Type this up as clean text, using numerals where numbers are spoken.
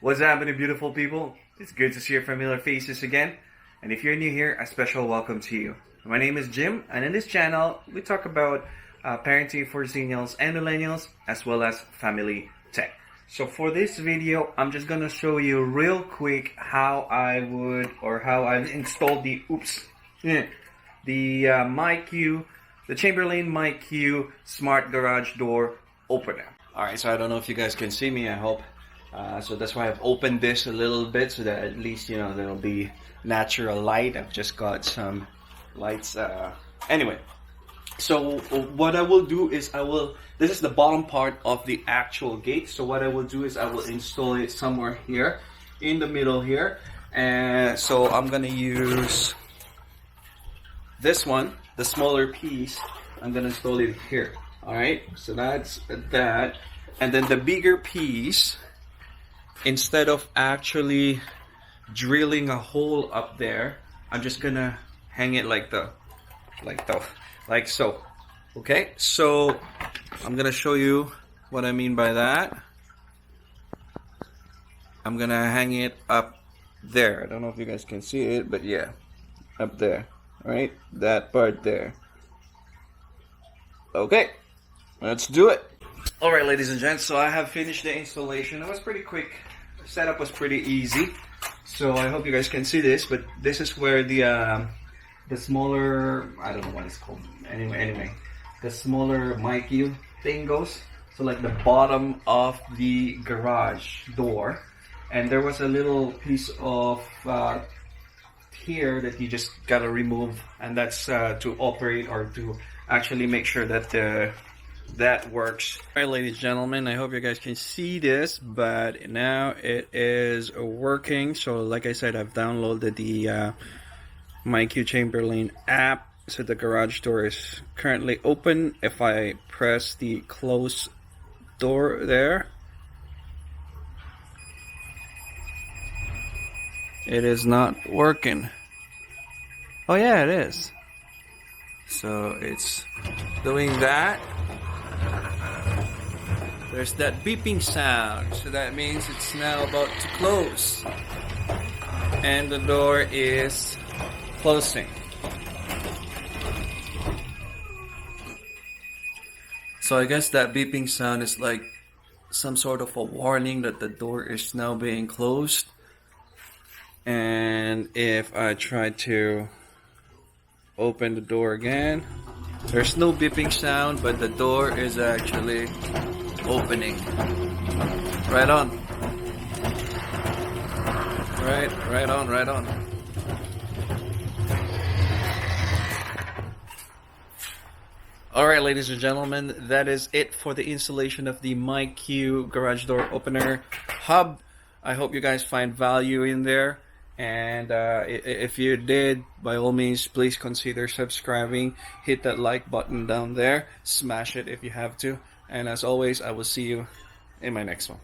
What's happening, beautiful people? It's good to see your familiar faces again. And if you're new here, a special welcome to you. My name is Jim, and in this channel, we talk about parenting for seniors and millennials, as well as family tech. So for this video, I'm just gonna show you real quick how I've installed the MyQ, the Chamberlain MyQ Smart Garage Door Opener. Alright, so I don't know if you guys can see me, I hope. So that's why I've opened this a little bit so that at least, you know, there'll be natural light. I've just got some lights. Anyway, so what I will do is this is the bottom part of the actual gate. So what I will do is I will install it somewhere here in the middle here. And so I'm gonna use this one, the smaller piece. I'm gonna install it here. Alright, so that's that. And then the bigger piece, instead of actually drilling a hole up there, I'm just gonna hang it like so. Okay, so I'm gonna show you what I mean by that. I'm gonna hang it up there. I don't know if you guys can see it, but yeah, up there, right? That part there. Okay, let's do it. All right, ladies and gents, so I have finished the installation. It was pretty quick. The setup was pretty easy. So I hope you guys can see this, but this is where the smaller, I don't know what it's called. Anyway, the smaller MyQ thing goes. So like the bottom of the garage door. And there was a little piece of here that you just gotta remove, and that's to operate or to actually make sure that that works. Alright, ladies and gentlemen, I hope you guys can see this, but now it is working. So like I said, I've downloaded the MyQ Chamberlain app. So the garage door is currently open. If I press the close door there, it is not working. Oh yeah, it is. So it's doing that. There's that beeping sound, so that means it's now about to close. And the door is closing. So I guess that beeping sound is like some sort of a warning that the door is now being closed. And if I try to open the door again, there's no beeping sound, but the door is actually opening. Right on. Right on. Alright, ladies and gentlemen, that is it for the installation of the MyQ Garage Door Opener Hub. I hope you guys find value in there. And if you did, by all means, please consider subscribing. Hit that like button down there. Smash it if you have to. And as always, I will see you in my next one.